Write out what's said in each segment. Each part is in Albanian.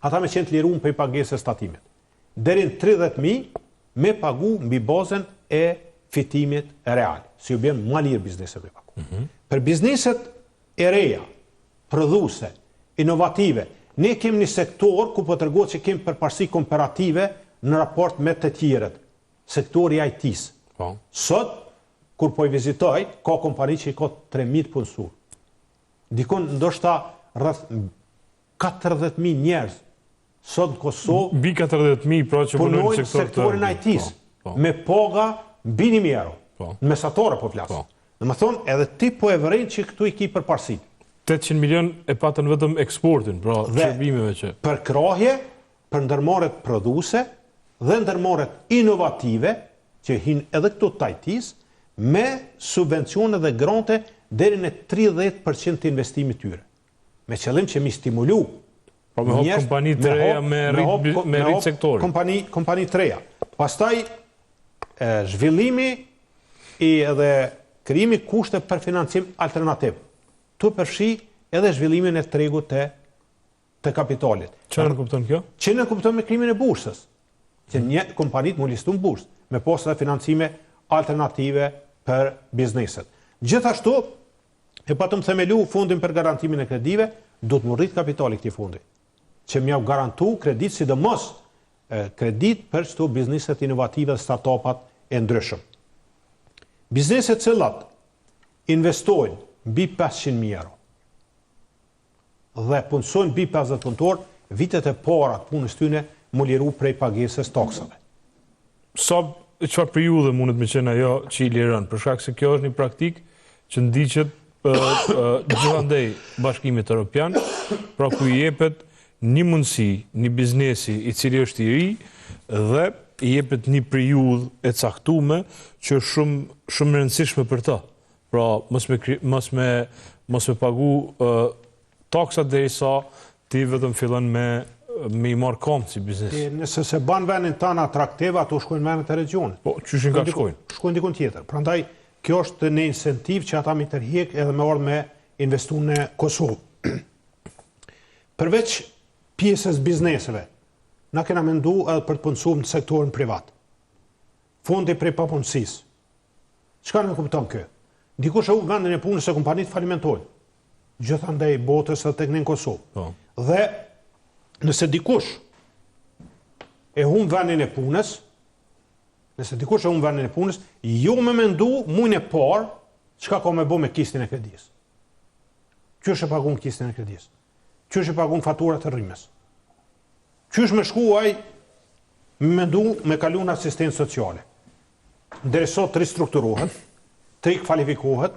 ata me qenë të liruar për pagesës statimit. Deri në 30.000 me pagu mbi bazën e fitimit real, si ju bën më lirë bizneset me pagu. Për bizneset e reja, prodhuese, inovative, ne kemi një sektor ku po tregohet që kemi përparësi komparative në raport me të tjerët, sektori IT-s. Sot, kur po i vizitoj, ka kompani që i ka 3.000 punësuar. Dikon ndoshta rreth 40.000 njerëz sot në Kosovë mbi 40.000 pra që punojnë në sektorin IT-s, me paga mbi 1.000 euro. Në mesatare po flas. Domethënë, edhe ti po e vëren që këtu i ki përparësi. 800 milion e patën vetëm eksportin, pra shërbimeve që për krahje, për ndërmarrjet prodhuese dhe ndërmarrjet inovative që hin edhe këtu të IT-s me subvencione dhe grante deri në 30% të investimit tyre. Me qëllim që mi stimulu me hop kompani të reja me rrit sektori. Kompani të reja. Pastaj zhvillimi edhe krijimi kushte për financim alternativ. Tu përfshi edhe zhvillimin e tregut të kapitalit. Çfarë kupton kjo? Që ne kupton me krijimin e bursës. Që një kompanit mu listu në bursë, me pas edhe financime alternative për bizneset. Gjithashtu, e patëm themelu fondin për garantimin e kredive, do të më rrit kapitali këtij fondi, që m'ja garantu kredit, sidomos kredit për çdo bizneset inovative dhe startupat e ndryshëm. Bizneset cilat investojnë mbi 500.000 euro dhe punësojnë mbi 50 punëtor, vitet e para të punës tyne mu liru prej pagesës taksave. Çfarë periudhe mundet me qenë ajo që i liron? Për shkak se kjo është një praktikë që ndiqet gjithandej Bashkimit Evropian, pra ku i jepet një mundësi, një biznesi i cili është i ri dhe i jepet një periudhë e caktuar që është shumë e rëndësishme për ta. Pra mos me pagu taksat derisa ti vetëm fillon me i marrë kam si biznes. Nëse se ban vendin tanë atraktive, ato shkojnë vendet e regionit. Po, qyshin ka shkojnë? Shkojnë dikun tjetër. Prandaj, kjo është një incentiv që ata mi tërhiq edhe me ardhë me investu në Kosovë. Përveç pjesës bizneseve, na kena mendu edhe për të punësuar në sektorin privat. Fondi prej papunësisë. Çka në kupton kjo? Dikush e u vendin e punës se kompanit falimentojnë. Gjithandej botës edhe tek në Kosovë. Dhe nëse dikush e humb vendin e punës, jo me mendu mujnë e parë çka ka me bo me kistin e kredis. Qysh e pagun kistin e kredis? Qysh e pagun faturat e rrimës? Qysh me shkuaj me mendu me kalu në asistencë sociale? Derisa të ristrukturohet, të kvalifikohet,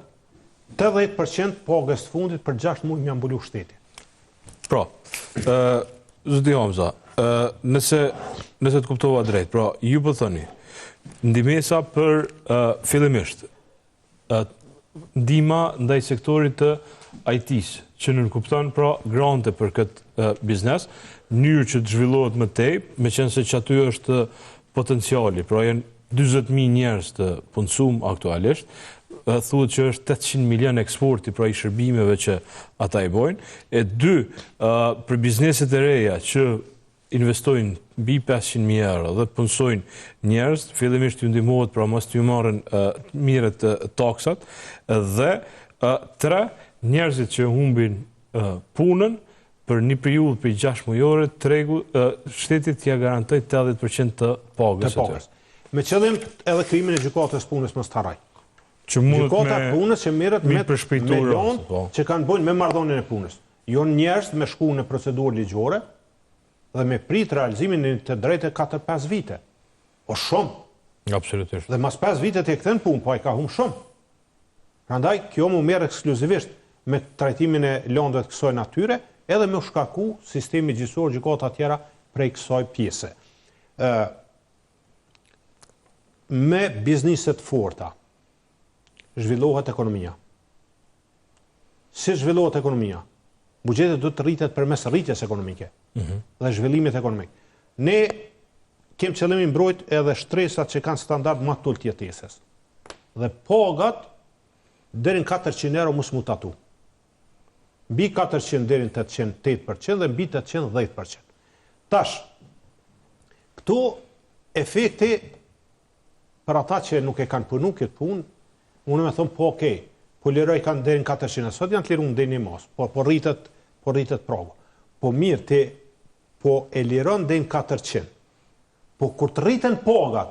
80% pagës të fundit për 6 muaj më mbulu shteti. Pra, Zoti Hamza, nëse të kuptova drejt, pra, ju po thoni, ndihmesa për fillimisht, ndihma ndaj sektorit të IT-s, që nënkupton pra grante për këtë biznes, mënyrë që të zhvillohet më tej, meqense që aty është potenciali, pra janë 40.000 njerëz të punësuar aktualisht, thuhet që është 800 milion eksporti pra i shërbimeve që ata i bojnë. E dy, për bizneset e reja që investojnë mbi 500.000 euro dhe punësojnë njerëz, fillimisht ju ndihmohet pra mos t'ju marrin mirët taksat, dhe 3, njerëzit që humbin punën për një periudhë për 6 mujore, shtetit t'ja garantoj 80% të pagës. Me qëllim edhe krijimin e gjykatës punës mos të harroj. Gjykata punës që merret me lonë që kanë bën me marrëdhënien e punës. Jo njerëz me shku në procedurë ligjore dhe me prit realizimin e të drejtë 4-5 vite. O shumë. Absolutisht. Dhe mas 5 vite të kthen punë, po ai ka humbur shumë. Prandaj kjo mu merr ekskluzivisht me trajtimin e lëndëve të kësaj natyre, edhe me u shkaku sistemi gjyqësor, gjykata tjera prej kësaj pjese. Me bizneset forta zhvillohet ekonomia. Si zhvillohet ekonomia? Buxheti do të rritet përmes rritjes ekonomike dhe zhvillimit ekonomik. Ne kemi qëllimin mbrojt edhe shtresat që kanë standard më të ulët jetesës. Dhe pagat deri në 400 euro mos mu tatu. Mbi 400 deri në 800 8% dhe mbi 800 10%. Tash, këto efekte për ata që nuk e kanë punu këtë punë, unë me thonë, po okej, po liroj kanë deri në 400, sot janë të liru në deri një mas, po rritet pragu. Po mirë, po e liron deri në 400. Po kur të rriten pagat,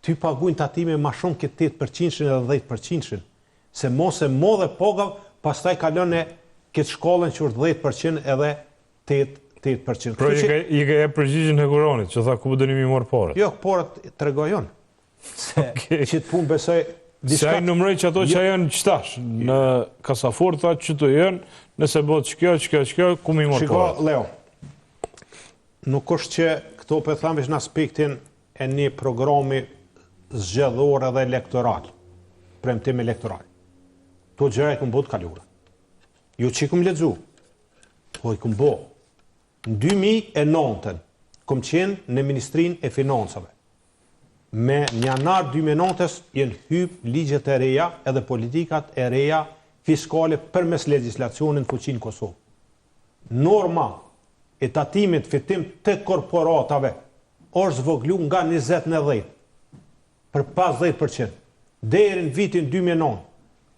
ty paguajnë tatime ma shumë këtë 8% edhe 10%, se mos e modhe pagav, pastaj kalon e këtë shkollën që është 10% edhe 8%. Pro i ka e përgjigjen e Kuranit, që tha ku dëni mi morë porët? Jo, porët të regojon. Se që të punë besoj... Se a i numrej që ato që janë qëtash, në kasaforta që të janë, nëse bëtë që kjo, ku mi morë porët? Shiko, Leo, nuk është që këto për thamë në aspektin e një programi zgjedhor edhe elektoral, premtim elektoral. To gjëra i këmë bëtë kalura. Jo që i këmë ledzu, po i këmë bo. Në 2009, këmë qenë në Ministrinë e Financave. Me janar 2009 jenë hypë ligjet e reja edhe politikat e reja fiskale përmes legislacionin fuqinë Kosovë. Norma e tatimit fitim të korporatave është zvoglu nga 20 në 10 për 50%. Deri në vitin 2009,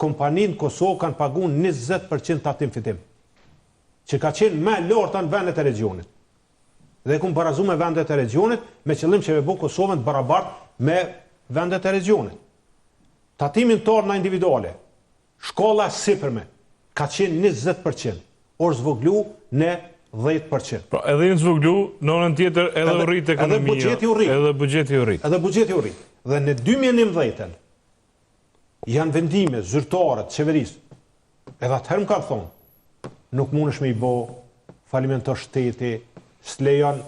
kompaninë Kosovë kanë paguar 20% tatim fitim, që ka qenë me larta në vendet e regionit. Dhe kumë barazu me vendet e regionit, me qëllim që me bo Kosovën të barabartë me vendet e regionit. Tatimin tërë në individuale, shkolla sipërme, ka qenë 20%, orë zvoglu në 10%. Pra, edhe në zvoglu, në anën tjetër edhe u rritë ekonomia, edhe bugjeti u rritë. Edhe bugjeti u rritë. Dhe në 2011 janë vendime zyrtare të qeverisë, edhe atëherë më ka thonë, nuk mundesh me i bo, falimentar shteti, s'lejon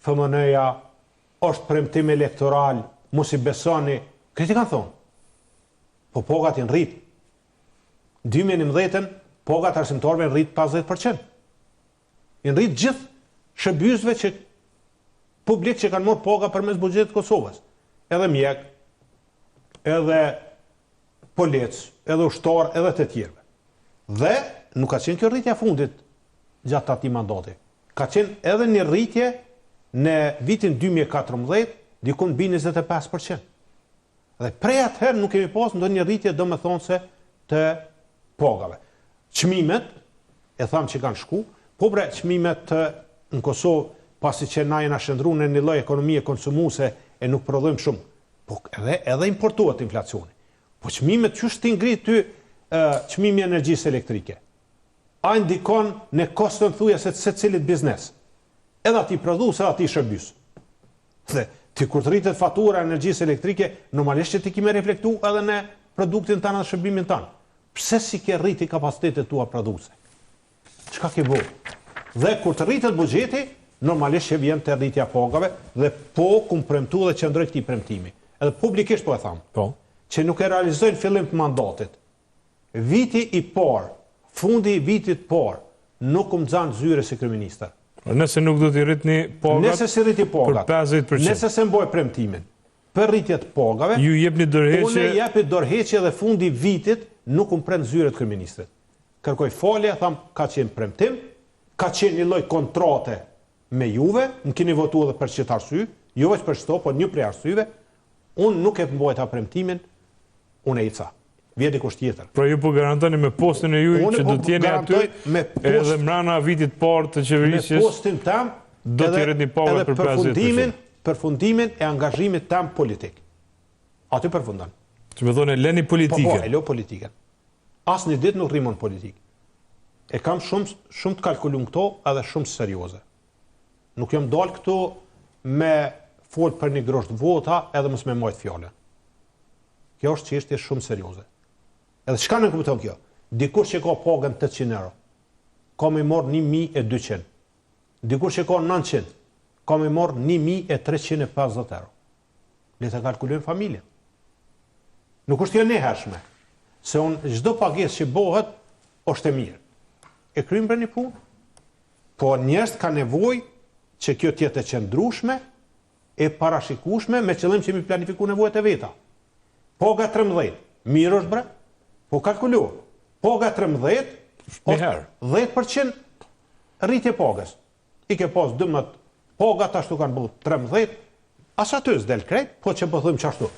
FMN-ja, është premtim elektoral, mos i besoni, këtë i kanë thonë. Po pogat janë rritë. 2011 pogat arsimtarve janë rritë 50%. Janë rritë gjithë shërbjysve që publik që kanë morë poga përmes bugjetit Kosovës. Edhe mjek, edhe polec, edhe ushtar, edhe të tjerve. Dhe nuk ka qenë kjo rritja fundit gjatë ati mandati. Ka qenë edhe një rritje në vitin 2014, dikun bi 25%. Dhe prej atëherë nuk kemi pas ndonjë një rritje do me thonë se të pogave. Çmimet, e thamë që kanë shku, po bre çmimet në Kosovë, pasi që na jena shëndru në një lloj ekonomie konsumuse e nuk prodhojmë shumë, po edhe importuat inflacioni. Po çmimet që shtë ngrit ty çmimi energjisë elektrike. A ndikon në kostën thuja se cilit biznes. Edhe ati prodhues, edhe ati shërbys. Dhe ti kur të rritet fatura energjisë elektrike, normalisht që ti kime reflektu edhe në produktin tanë dhe shërbimin tanë. Pse si ke rriti kapacitetet tua produse? Çka ke bo? Dhe kur të rritet buxheti, normalisht që vjen të rritja pagave dhe po kum premtu dhe qëndroj këtij premtimi. Edhe publikisht po e tham. Po. Që nuk e realizojnë fillim të mandatit. Viti i parë, fundi i vitit parë, nuk më zanë zyre si kryeministër. Nëse nuk do t'i rritni pagat, nëse si rriti pagat, për 50%. Nëse se mboj premtimin për rritjet pagave, ju jepni dorëheqje. Unë jepi dorëheqje dhe fundi vitit nuk më prem zyret kryeministrit. Kërkoj falje, tham, ka qenë premtim, ka qenë një lloj kontrate me juve, më keni votuar edhe për çet arsye, jo vetëm për çto, po një prej arsyeve, unë nuk e mbojta premtimin, unë e ica. Vjeti kusht tjetër. Pra ju po garantoni me postin e juj që do t'jeni aty edhe mrana vitit parë të qeverisjes. Me postin tam do t'i rritni pagat për 50%. Përfundimin e angazhimit tam politik. Aty përfundan. Që me thone, leni politike. Po, e lo politiken. As një dit nuk rrimon politik. E kam shumë të kalkulun këto edhe shumë serioze. Nuk jam dal këtu me fol për një grosht vota edhe mos me mojt fjale. Kjo është çështje shumë serioze. Edhe çka në kupton kjo? Dikur që ka pagën 800 euro, ka me morë 1200. Dikur që ka 900, ka me morë 1350 euro. Le të kalkulojmë familjen. Nuk është jo nehershme, se unë çdo pagesë që bëhet është e mirë. E kryjmë për një punë, po njerëzit kanë nevojë që kjo të jetë e qëndrueshme, e parashikueshme me qëllim që mi planifiku nevojat e veta. Paga 13, mirë është bre? Po kalkulu, paga 13, 10% rritje pagës. ti ke pas 12 poga, ashtu kanë bërë 13, as aty s'del krejt, po që po thëmë qashtu.